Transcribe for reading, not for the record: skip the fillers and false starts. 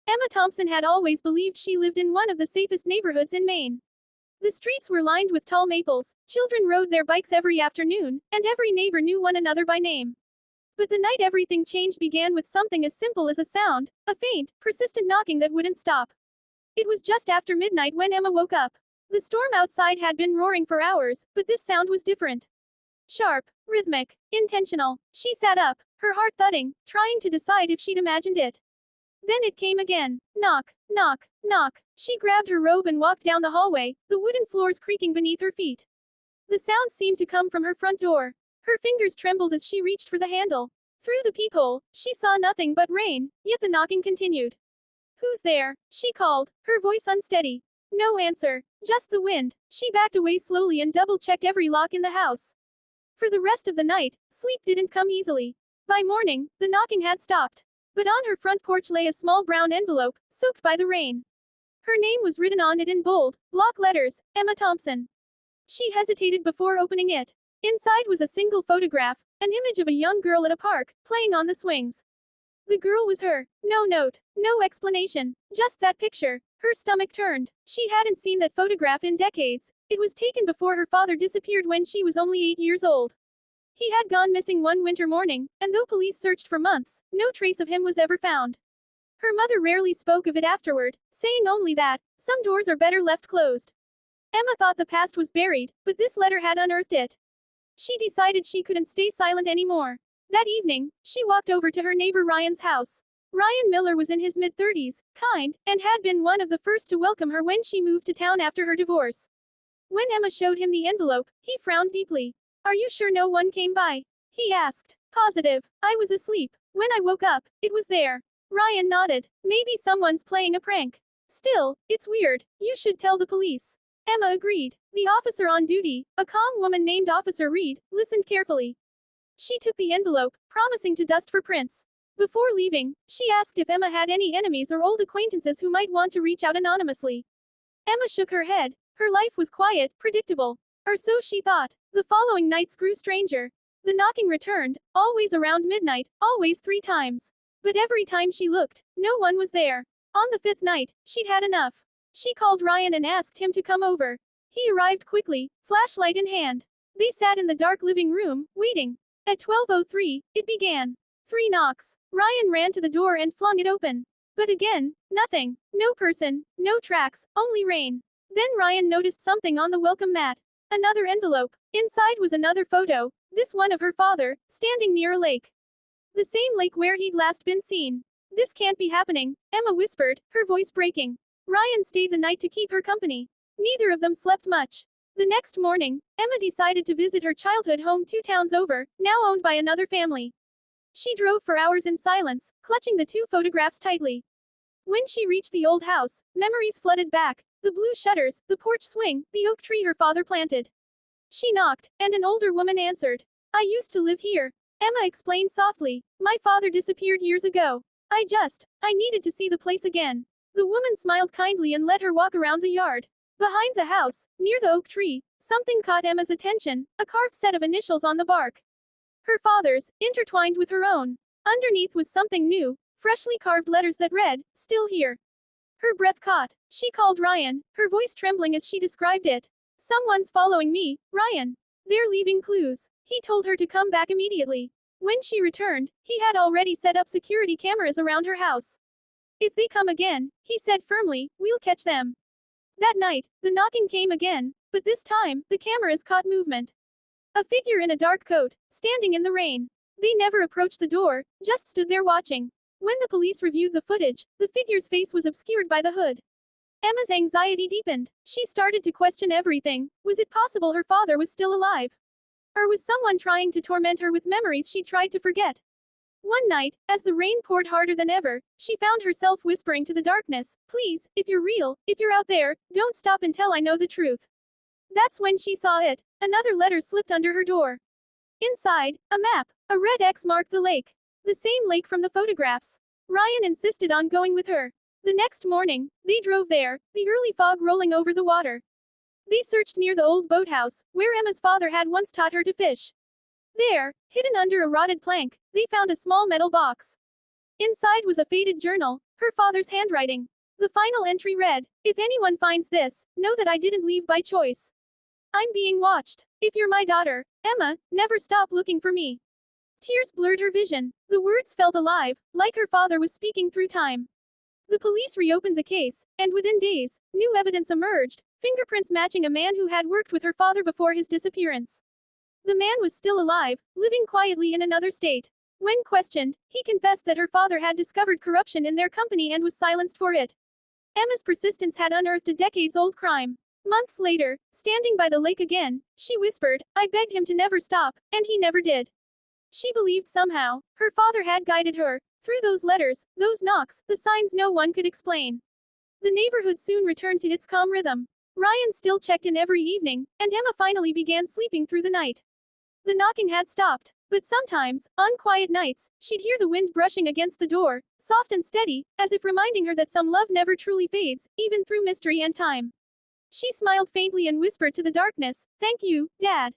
Emma Thompson had always believed she lived in one of the safest neighborhoods in Maine. The streets were lined with tall maples, children rode their bikes every afternoon, and every neighbor knew one another by name. But the night everything changed began with something as simple as a sound, a faint, persistent knocking that wouldn't stop. It was just after midnight when Emma woke up. The storm outside had been roaring for hours, but this sound was different. Sharp, rhythmic, intentional. She sat up, her heart thudding, trying to decide if she'd imagined it. Then it came again. Knock, knock, knock. She grabbed her robe and walked down the hallway, the wooden floors creaking beneath her feet. The sound seemed to come from her front door. Her fingers trembled as she reached for the handle. Through the peephole, she saw nothing but rain, yet the knocking continued. Who's there? She called, her voice unsteady. No answer, just the wind. She backed away slowly and double-checked every lock in the house. For the rest of the night, sleep didn't come easily. By morning, the knocking had stopped. But on her front porch lay a small brown envelope, soaked by the rain. Her name was written on it in bold, block letters, Emma Thompson. She hesitated before opening it. Inside was a single photograph, an image of a young girl at a park, playing on the swings. The girl was her. No note, no explanation, just that picture. Her stomach turned. She hadn't seen that photograph in decades. It was taken before her father disappeared when she was only 8 years old. He had gone missing one winter morning, and though police searched for months, no trace of him was ever found. Her mother rarely spoke of it afterward, saying only that, some doors are better left closed. Emma thought the past was buried, but this letter had unearthed it. She decided she couldn't stay silent anymore. That evening, she walked over to her neighbor Ryan's house. Ryan Miller was in his mid-30s, kind, and had been one of the first to welcome her when she moved to town after her divorce. When Emma showed him the envelope, he frowned deeply. Are you sure no one came by? He asked. Positive. I was asleep. When I woke up, it was there. Ryan nodded. Maybe someone's playing a prank. Still, it's weird. You should tell the police. Emma agreed. The officer on duty, a calm woman named Officer Reed, listened carefully. She took the envelope, promising to dust for prints. Before leaving, she asked if Emma had any enemies or old acquaintances who might want to reach out anonymously. Emma shook her head. Her life was quiet, predictable. Or so she thought. The following nights grew stranger. The knocking returned, always around midnight, always 3 times. But every time she looked, no one was there. On the 5th night, she'd had enough. She called Ryan and asked him to come over. He arrived quickly, flashlight in hand. They sat in the dark living room, waiting. At 12:03, it began. 3 knocks. Ryan ran to the door and flung it open. But again, nothing. No person, no tracks, only rain. Then Ryan noticed something on the welcome mat. Another envelope. Inside was another photo, this one of her father, standing near a lake. The same lake where he'd last been seen. This can't be happening, Emma whispered, her voice breaking. Ryan stayed the night to keep her company. Neither of them slept much. The next morning, Emma decided to visit her childhood home 2 towns over, now owned by another family. She drove for hours in silence, clutching the 2 photographs tightly. When she reached the old house, memories flooded back. The blue shutters, the porch swing, the oak tree her father planted. She knocked, and an older woman answered. I used to live here. Emma explained softly. My father disappeared years ago. I needed to see the place again. The woman smiled kindly and let her walk around the yard. Behind the house, near the oak tree, something caught Emma's attention, a carved set of initials on the bark. Her father's, intertwined with her own. Underneath was something new, freshly carved letters that read, still here. Her breath caught. She called Ryan, her voice trembling as she described it. Someone's following me, Ryan. They're leaving clues. He told her to come back immediately. When she returned, he had already set up security cameras around her house. If they come again, he said firmly, we'll catch them. That night, the knocking came again, but this time, the cameras caught movement. A figure in a dark coat, standing in the rain. They never approached the door, just stood there watching. When the police reviewed the footage, the figure's face was obscured by the hood. Emma's anxiety deepened. She started to question everything. Was it possible her father was still alive? Or was someone trying to torment her with memories she tried to forget? One night, as the rain poured harder than ever, she found herself whispering to the darkness, please, if you're real, if you're out there, don't stop until I know the truth. That's when she saw it. Another letter slipped under her door. Inside, a map. A red X marked the lake. The same lake from the photographs. Ryan insisted on going with her. The next morning, they drove there, the early fog rolling over the water. They searched near the old boathouse, where Emma's father had once taught her to fish. There, hidden under a rotted plank, they found a small metal box. Inside was a faded journal, Her father's handwriting. The final entry read, "If anyone finds this, know that I didn't leave by choice. I'm being watched. If you're my daughter, Emma, never stop looking for me." Tears blurred her vision. The words felt alive, like her father was speaking through time. The police reopened the case, and within days, new evidence emerged, fingerprints matching a man who had worked with her father before his disappearance. The man was still alive, living quietly in another state. When questioned, he confessed that her father had discovered corruption in their company and was silenced for it. Emma's persistence had unearthed a decades-old crime. Months later, standing by the lake again, she whispered, "I begged him to never stop, and he never did." She believed somehow, her father had guided her, through those letters, those knocks, the signs no one could explain. The neighborhood soon returned to its calm rhythm. Ryan still checked in every evening, and Emma finally began sleeping through the night. The knocking had stopped, but sometimes, on quiet nights, she'd hear the wind brushing against the door, soft and steady, as if reminding her that some love never truly fades, even through mystery and time. She smiled faintly and whispered to the darkness, "Thank you, Dad."